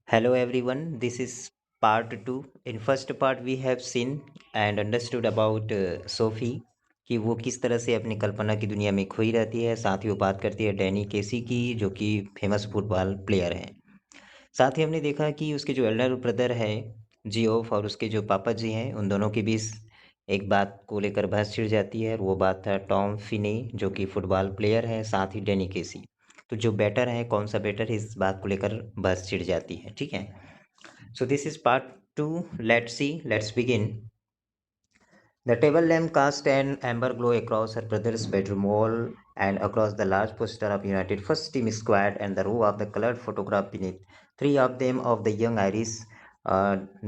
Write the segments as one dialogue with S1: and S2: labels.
S1: Hello everyone, this is part 2. In first part we have seen and understood about SoFi कि वो किस तरह से अपनी कल्पना की दुनिया में खोई रहती है। साथ ही वो बात करती है डैनी केसी की जो कि फेमस फुटबॉल प्लेयर हैं। साथ ही हमने देखा कि उसके जो एल्डर ब्रदर है जियोफ और उसके जो पापा जी हैं उन दोनों के बीच एक बात को लेकर बहस छिड़ जाती है और वो बात था टॉम फिने जो कि फुटबॉल प्लेयर है साथ ही डैनी केसी। तो जो बेटर है कौन सा बेटर है इस बात को लेकर बहस छिड़ जाती है। ठीक है। So this is part 2. Let's see. Let's begin. The table lamp cast an amber glow across her brother's bedroom wall and across the large poster of United First Team squad and the row of the colored photograph beneath. Three of them of the young Irish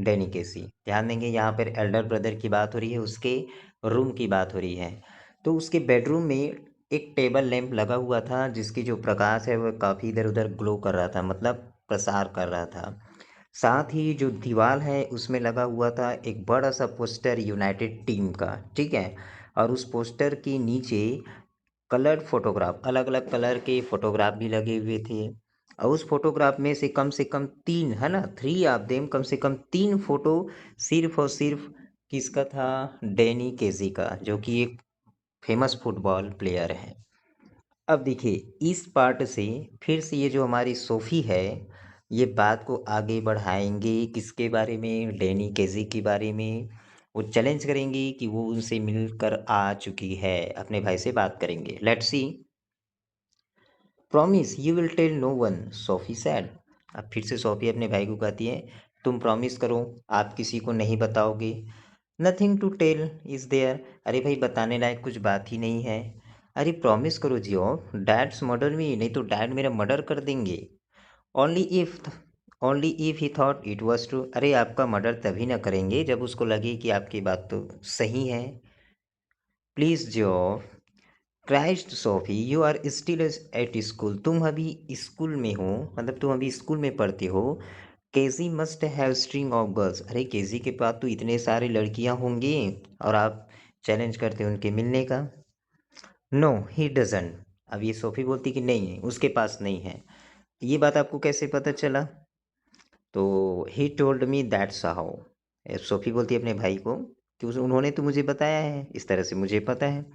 S1: डेनी केसी। ध्यान देंगे यहाँ पर Elder brother की बात हो रही है, उसके रूम की बात हो रही है। तो उसके बेडरूम में एक टेबल लैंप लगा हुआ था जिसकी जो प्रकाश है वह काफ़ी इधर उधर ग्लो कर रहा था, मतलब प्रसार कर रहा था। साथ ही जो दीवार है उसमें लगा हुआ था एक बड़ा सा पोस्टर यूनाइटेड टीम का। ठीक है। और उस पोस्टर के नीचे कलर्ड फोटोग्राफ, अलग अलग कलर के फोटोग्राफ भी लगे हुए थे। और उस फोटोग्राफ में से कम तीन है ना, थ्री ऑफ देम, कम से कम तीन फोटो सिर्फ और सिर्फ किसका था? डैनी केजी का, जो कि एक फेमस फुटबॉल प्लेयर है। अब देखिए इस पार्ट से फिर से ये जो हमारी सोफ़ी है ये बात को आगे बढ़ाएंगे किसके बारे में? डैनी केजी के बारे में। वो चैलेंज करेंगी कि वो उनसे मिलकर आ चुकी है, अपने भाई से बात करेंगे। Let's see. Promise you will tell no one, Sophie said. अब फिर से सोफ़ी अपने भाई को कहती है तुम प्रॉमिस करो आप किसी को नहीं बताओगे। Nothing to tell is there. अरे भाई बताने लायक कुछ बात ही नहीं है। अरे प्रॉमिस करो जियो, डैड्स मर्डर मी, नहीं तो डैड मेरा मर्डर कर देंगे। Only if only if he thought it was true. अरे आपका मर्डर तभी ना करेंगे जब उसको लगे कि आपकी बात तो सही है। प्लीज़ जियो। Christ Sophie you are still at school, तुम अभी स्कूल में हो, मतलब तुम अभी स्कूल में पढ़ते हो। KG must have string of girls. अरे केजी के पास तो इतने सारे लड़कियां होंगी और आप चैलेंज करते हो उनके मिलने का। No he doesn't. अब ये सोफी बोलती कि नहीं है, उसके पास नहीं है। ये बात आपको कैसे पता चला? तो he told me that's how. Sophie बोलती है अपने भाई को कि उन्होंने तो मुझे बताया है, इस तरह से मुझे पता है।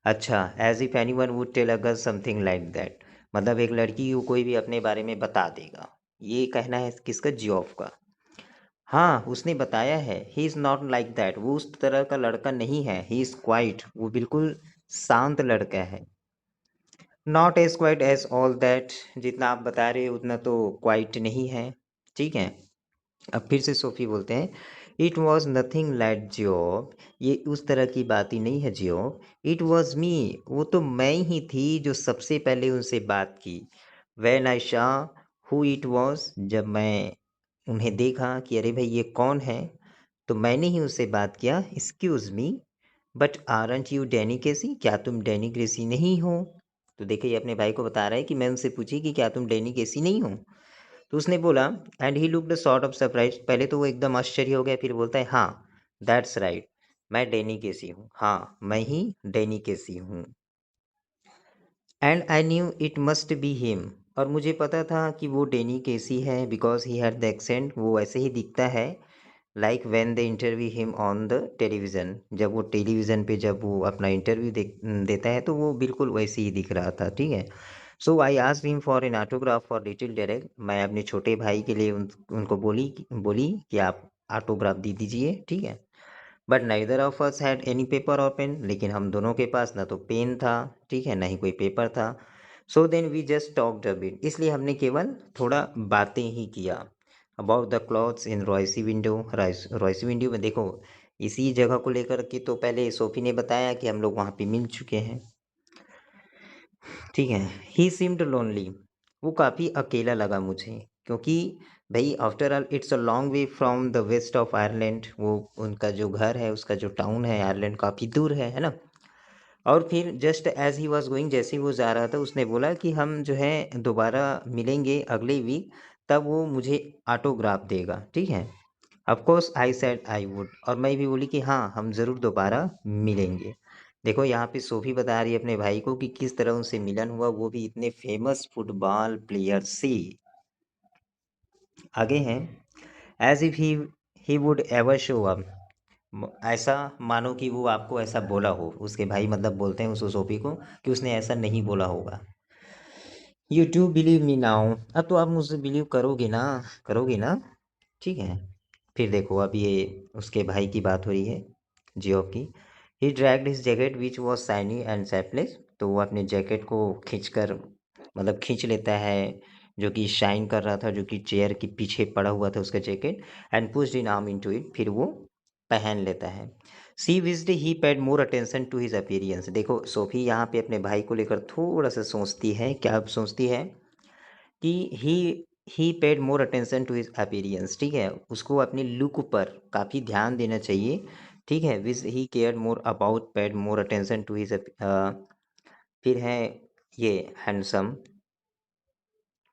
S1: अच्छा, as if anyone would tell a girl something like that, मतलब एक लड़की को कोई भी अपने बारे में बता देगा। ये कहना है किसका? जियोफ का। हाँ उसने बताया है। He is not like that, वो उस तरह का लड़का नहीं है। ही इज़ क्वाइट, वो बिल्कुल शांत लड़का है। Not as quiet as all that, जितना आप बता रहे हो उतना तो क्वाइट नहीं है। ठीक है। अब फिर से सोफी बोलते हैं इट वॉज नथिंग लाइक जियोब, ये उस तरह की बात ही नहीं है जियोब। इट वॉज मी, वो तो मैं ही थी जो सबसे पहले उनसे बात की। When I Shaw who it was, जब मैं उन्हें देखा कि अरे भाई ये कौन है, तो मैंने ही उससे बात किया। Excuse me but aren't you Danny Casey, क्या तुम डैनी केसी नहीं हो? तो देखिए ये अपने भाई को बता रहा है कि मैं उनसे पूछी कि क्या तुम डैनी केसी नहीं हो। तो उसने बोला and he looked sort of surprise, पहले तो वो एकदम आश्चर्य हो गया, फिर बोलता है हाँ दैट्स राइट, मैं डैनी केसी हूँ, हाँ मैं ही डैनी केसी हूँ। And I knew it must be him, और मुझे पता था कि वो डैनी केसी है because he had the accent, वो ऐसे ही दिखता है। Like when they interview him on the television, जब वो टेलीविज़न पे जब वो अपना इंटरव्यू देता है तो वो बिल्कुल वैसे ही दिख रहा था। ठीक है। So I asked him for an autograph for little Derek, मैं अपने छोटे भाई के लिए उनको बोली कि आप ऑटोग्राफ दे दीजिए। ठीक है। But neither of us had any paper और पेन, लेकिन हम दोनों के पास ना तो पेन था, ठीक है, ना ही कोई पेपर था। So then we just talked a bit, इसलिए हमने केवल थोड़ा बातें ही किया। About the clothes in Roycey window, Roycey window में देखो इसी जगह को लेकर के तो पहले सोफी ने बताया कि हम लोग वहाँ पे मिल चुके हैं। ठीक है। ही सीम्ड लोनली, वो काफ़ी अकेला लगा मुझे, क्योंकि भाई after all it's a long way from the west of Ireland, वो उनका जो घर है उसका जो टाउन है आयरलैंड काफ़ी दूर है ना। और फिर just as he was going, जैसे ही वो जा रहा था उसने बोला कि हम जो है दोबारा मिलेंगे अगले वीक, तब वो मुझे ऑटोग्राफ देगा। ठीक है। Of course I said I would, और मैं भी बोली कि हाँ हम ज़रूर दोबारा मिलेंगे। देखो यहाँ पे सोफी बता रही है अपने भाई को कि किस तरह उनसे मिलन हुआ, वो भी इतने फेमस फुटबॉल प्लेयर से। आगे हैं, as if he would ever show up, ऐसा मानो कि वो आपको ऐसा बोला हो, उसके भाई मतलब बोलते हैं उस सोफी को कि उसने ऐसा नहीं बोला होगा। You do believe me now, अब तो आप मुझसे बिलीव करोगे ना, ठीक है। फिर देखो अब ये उसके भाई की बात हो रही है, जियोब की। ही dragged his jacket which was shiny and shapeless, तो वो अपने जैकेट को खींचकर मतलब खींच लेता है, जो कि शाइन कर रहा था, जो कि चेयर के पीछे पड़ा हुआ था उसका jacket, and pushed in arm into it, फिर वो पहन लेता है। She wished he paid more attention to his appearance, देखो सोफी यहाँ पे अपने भाई को लेकर थोड़ा सा सोचती है, क्या सोचती है कि he paid more attention to his appearance, ठीक है, उसको अपनी लुक पर काफ़ी ध्यान देना चाहिए, ठीक है। Wish he care more about paid more attention to his, फिर है ये handsome,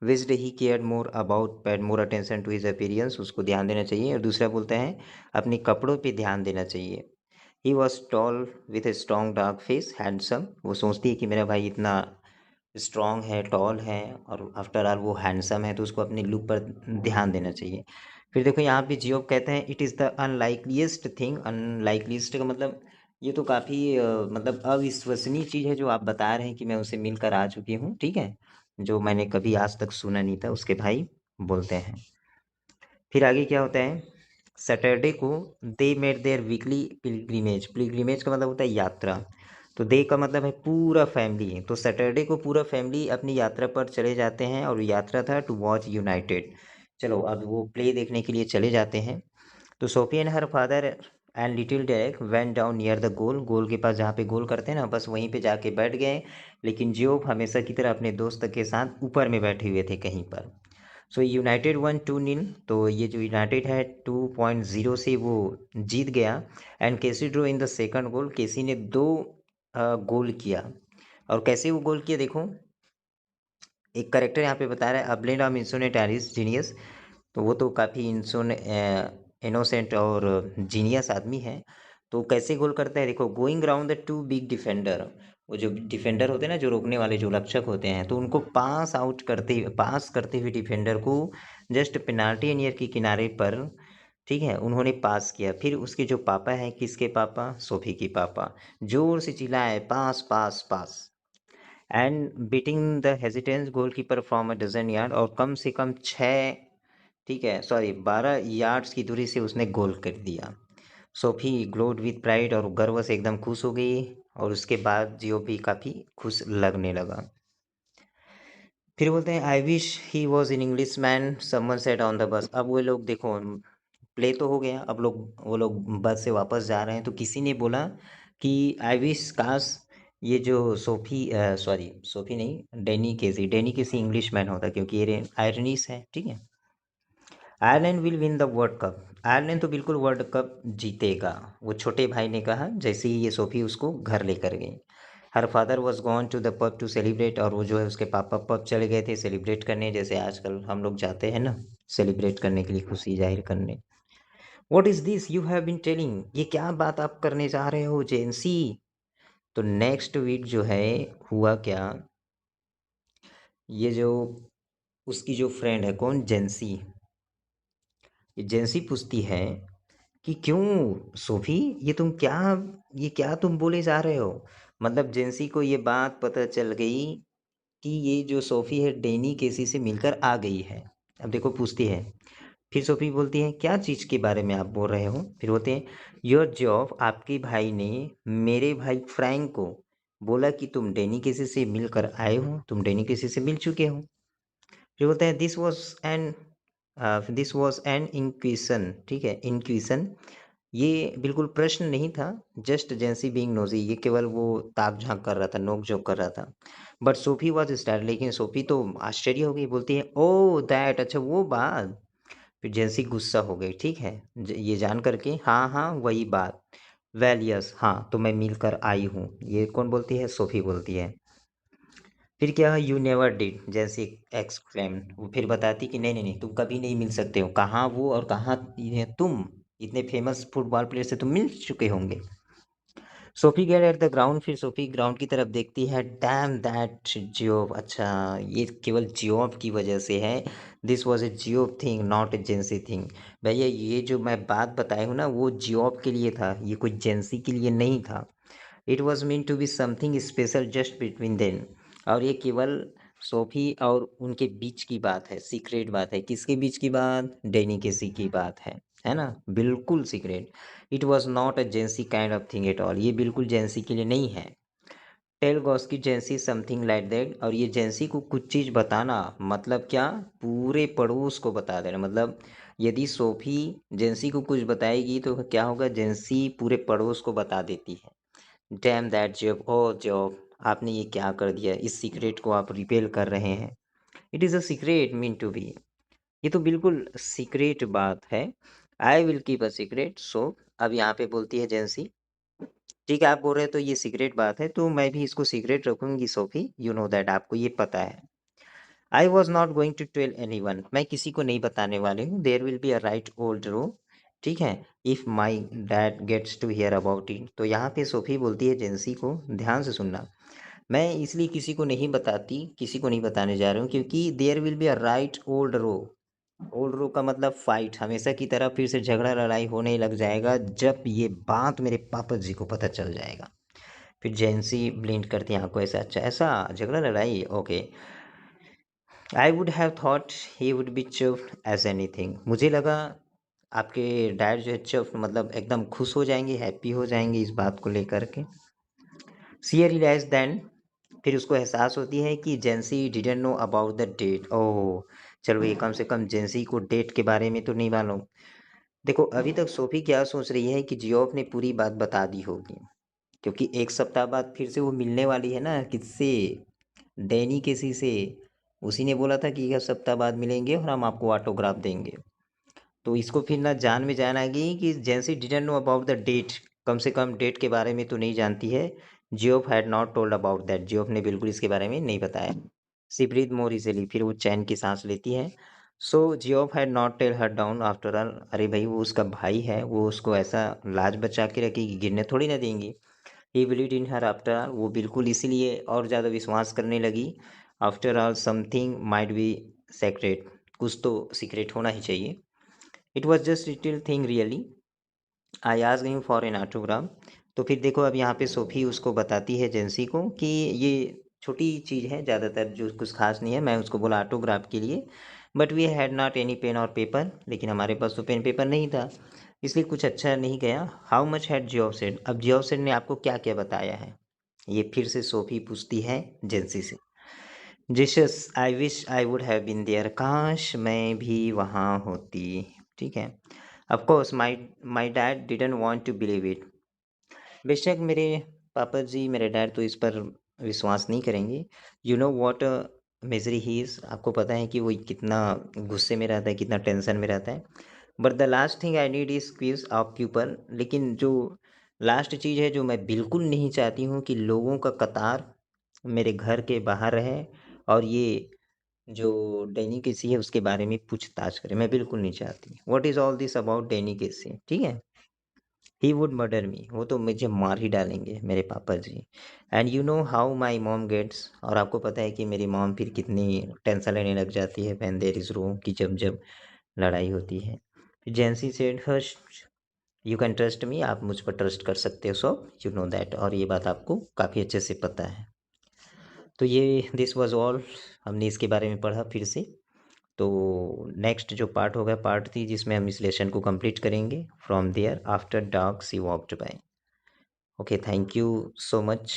S1: wished he care more about paid more attention to his appearance, उसको ध्यान देना चाहिए। और दूसरा बोलता है अपने कपड़ों पे ध्यान देना चाहिए। He was tall with a strong dark face handsome, वो सोचती है कि मेरा भाई इतना स्ट्रॉन्ग है, टॉल है, और आफ्टर ऑल वो हैंडसम है, तो उसको अपने लुक पर ध्यान देना चाहिए। फिर देखो यहाँ पे जियोब कहते हैं इट इज़ द अनलाइकलीस्ट थिंग, अनलाइकलीस्ट का मतलब ये तो काफ़ी मतलब अविश्वसनीय चीज़ है जो आप बता रहे हैं कि मैं उसे मिलकर आ चुकी हूँ, ठीक है, जो मैंने कभी आज तक सुना नहीं था, उसके भाई बोलते हैं। फिर आगे क्या होता है, सैटरडे को they made their weekly pilgrimage, pilgrimage का मतलब होता है यात्रा, तो दे का मतलब है पूरा फैमिली, तो सैटरडे को पूरा फैमिली अपनी यात्रा पर चले जाते हैं, और यात्रा था टू वॉच यूनाइटेड, चलो अब वो प्ले देखने के लिए चले जाते हैं। तो Sophie and her father and little Derek went down near the goal, goal के पास जहाँ पे गोल करते हैं ना, बस वहीं पे जाके बैठ गए, लेकिन जियोब हमेशा की तरह अपने दोस्त के साथ ऊपर में बैठे हुए थे कहीं पर। सो यूनाइटेड 1-2 तो ये जो यूनाइटेड है 2.0 से वो जीत गया। And Casey drew in the second goal, Casey ने दो गोल किया। और कैसे वो गोल किया देखो, एक करेक्टर यहाँ पे बता रहा है, अब्लेंड ऑफ इंसोनेट एरिस जीनियस, तो वो तो काफ़ी इनोसेंट और जीनियस आदमी है। तो कैसे गोल करता है देखो, going round the two big defender, वो जो डिफेंडर होते हैं ना, जो रोकने वाले जो रक्षक होते हैं, तो उनको पास करते हुए डिफेंडर को जस्ट पेनाल्टी एरिया के किनारे पर, ठीक है, उन्होंने पास किया। फिर उसके जो पापा हैं, किसके पापा, सोफी के पापा, जोर से चिल्लाए pass pass pass, and beating the hesitant goalkeeper from a dozen yards, और कम से कम 6, ठीक है, सॉरी 12 यार्ड्स की दूरी से उसने गोल कर दिया। सोफी ग्लोड विथ प्राइड, और गर्व से एकदम खुश हो गई, और उसके बाद जियो भी काफ़ी खुश लगने लगा। फिर बोलते हैं I wish he was in English man someone set on the bus, अब वो लोग देखो प्ले तो हो गया, अब वो लोग बस से वापस जा रहे हैं, तो किसी ने बोला कि आई विश काश ये जो सोफी नहीं, डेनी केसी इंग्लिश मैन होता, क्योंकि ये आयरनीस है, ठीक है। Ireland will win the world cup, Ireland तो बिल्कुल वर्ल्ड कप जीतेगा, वो छोटे भाई ने कहा, जैसे ही ये सोफी उसको घर लेकर गई। Her father was gone to the pub to celebrate, और वो जो है उसके पापा पब चले गए थे सेलिब्रेट करने, जैसे आजकल हम लोग जाते हैं ना सेलिब्रेट करने के लिए, खुशी जाहिर करने। What is this you have been telling, ये क्या बात आप करने जा रहे हो जेंसी। तो नेक्स्ट वीक जो है हुआ क्या, ये जो उसकी जो फ्रेंड है, कौन, जेंसी, ये जेंसी पूछती है कि क्यों सोफी, ये क्या तुम बोले जा रहे हो। मतलब जेंसी को ये बात पता चल गई कि ये जो सोफी है डेनी केसी से मिलकर आ गई है। अब देखो पूछती है, फिर सोफी बोलती है क्या चीज़ के बारे में आप बोल रहे हो। फिर बोलते हैं योर जॉब, आपके भाई ने मेरे भाई फ्रैंक को बोला कि तुम डेनी केसी से मिलकर आए हो, तुम डेनी केसी से मिल चुके हो। फिर बोलते हैं दिस वॉज एन इंक्विशन, ठीक है, इंक्विशन, ये बिल्कुल प्रश्न नहीं था, जस्ट जेंसी बीइंग नोजी, ये केवल वो ताक झांक कर रहा था, नोक झोंक कर रहा था। बट सोफी वॉज स्टार्ट, लेकिन सोफी तो आश्चर्य हो गई, बोलती है ओ दैट, अच्छा वो बात। फिर जेंसी गुस्सा हो गई, ठीक है, ये जान करके, हाँ हाँ वही बात, वेल यस, हाँ तो मैं मिल कर आई हूँ, ये कौन बोलती है, सोफी बोलती है। फिर क्या, यू नेवर डिड, जैसे एक्सक्लेम, वो फिर बताती कि नहीं नहीं नहीं, तुम कभी नहीं मिल सकते हो, कहाँ वो और कहाँ ये तुम, इतने फेमस फुटबॉल प्लेयर से तुम मिल चुके होंगे। Sophie get at the ground, फिर सोफी ग्राउंड की तरफ देखती है। डैम दैट जियोब, अच्छा ये केवल जियोब की वजह से है। This was a Geoff thing not a Jency thing. भैया ये जो मैं बात बताई हूँ ना वो जियोब के लिए था, ये कोई जेंसी के लिए नहीं था। It was mean to be something special just between them. और ये केवल सोफी और उनके बीच की बात है, सीक्रेट बात है। किसके बीच की बात? डैनी केसी की बात है ना, बिल्कुल secret. It was not a जेंसी kind of thing at all, ये बिल्कुल जेंसी के लिए नहीं है। टेल गॉस की जेंसी समथिंग लाइक दैट, और ये जेंसी को कुछ चीज़ बताना मतलब क्या? पूरे पड़ोस को बता देना। मतलब यदि सोफी जेंसी को कुछ बताएगी तो क्या होगा? जेंसी पूरे पड़ोस को बता देती है। Damn that job, oh job, आपने ये क्या कर दिया? इस सीक्रेट को आप रिपेल कर रहे हैं। It is a secret meant to be, ये तो बिल्कुल सीक्रेट बात है। I will keep a secret. So अब यहाँ पे बोलती है जेंसी, ठीक है आप बोल रहे हो तो ये सीक्रेट बात है तो मैं भी इसको सीक्रेट रखूंगी सोफी, यू नो दैट, आपको ये पता है। I was not going to tell anyone, मैं किसी को नहीं बताने वाली हूँ। There will be a right old row, ठीक है, if my dad gets to hear about it. तो यहाँ पे सोफी बोलती है जेंसी को, ध्यान से सुनना, मैं इसलिए किसी को नहीं बताती, किसी को नहीं बताने जा रही हूँ क्योंकि there will be a right old row. Old row का मतलब फाइट, हमेशा की तरह फिर से झगड़ा लड़ाई होने लग जाएगा जब ये बात मेरे पापा जी को पता चल जाएगा। फिर जेंसी ब्लिंक करती है आंखों, ऐसा? अच्छा ऐसा झगड़ा लड़ाई, okay. I would have thought he would be चुप एज एनीथिंग, मुझे लगा आपके डैड जो है चुप मतलब एकदम खुश हो जाएंगे, हैप्पी हो जाएंगे इस बात को लेकर के। सी रियलाइज देन, फिर उसको एहसास होती है कि Jency didn't know about the date. Oh चलो ये कम से कम जेंसी को डेट के बारे में तो नहीं मालूम। देखो अभी तक सोफी क्या सोच रही है कि जियोफ ने पूरी बात बता दी होगी, क्योंकि एक सप्ताह बाद फिर से वो मिलने वाली है ना, किससे? डैनी किसी से। उसी ने बोला था कि एक सप्ताह बाद मिलेंगे और हम आपको ऑटोग्राफ देंगे। तो इसको फिर ना जान में जान आ गई कि Jency didn't know about the date, कम से कम डेट के बारे में तो नहीं जानती है। Geoff had not told about that, Geoff ने बिल्कुल इसके बारे में नहीं बताया। सी ब्रीथ मोर इजीली, फिर वो चैन की सांस लेती है। So Geoff had not tell her down after all, अरे भाई वो उसका भाई है, वो उसको ऐसा लाज बचा के रखेगी, गिरने थोड़ी ना देंगी। He believe in her after all, वो बिल्कुल इसीलिए और ज़्यादा विश्वास करने लगी। After all something might be secret, कुछ तो सीक्रेट होना ही चाहिए। It was just little thing really, I आज गई फॉर एन ऑटोग्राफ। तो फिर देखो अब यहाँ पे सोफी उसको बताती है जेंसी को कि ये छोटी चीज़ है, ज़्यादातर जो कुछ खास नहीं है, मैं उसको बोला ऑटोग्राफ के लिए। But we had not any pen और पेपर, लेकिन हमारे पास तो पेन पेपर नहीं था, इसलिए कुछ अच्छा नहीं गया। How much had Jio said, अब जियो सेड ने आपको क्या क्या बताया है? ये फिर से सोफी पूछती है जेंसी से। Jesus I wish I would have been there, काश मैं भी वहाँ होती, ठीक है। Of course my dad didn't want to believe it, बेशक मेरे पापा जी, मेरे डैड तो इस पर विश्वास नहीं करेंगे। You know what misery he is, आपको पता है कि वो कितना गुस्से में रहता है, कितना टेंशन में रहता है। But the last thing I need is queues of people, लेकिन जो लास्ट चीज़ है जो मैं बिल्कुल नहीं चाहती हूँ कि लोगों का कतार मेरे घर के बाहर रहे और ये जो डैनी केसी है उसके बारे में पूछताछ करे, मैं बिल्कुल नहीं चाहती। What is all this about Danny Casey, ठीक है। ही वुड मर्डर मी, वो तो मुझे मार ही डालेंगे मेरे पापा जी। And you know how my mom gets, और आपको पता है कि मेरी मॉम फिर कितनी टेंशन लेने लग जाती है व्हेन देयर इज रो, कि जब जब लड़ाई होती है। Jency said harsh, you can trust me, आप मुझ पर ट्रस्ट कर सकते हो, सो यू नो दैट, और ये बात आपको काफ़ी अच्छे से पता है। तो ये दिस वाज ऑल, हमने इसके बारे में पढ़ा फिर से। तो नेक्स्ट जो पार्ट होगा पार्ट 3, जिसमें हम इस लेसन को कंप्लीट करेंगे। From there after dark she walked by. Okay, thank you so much.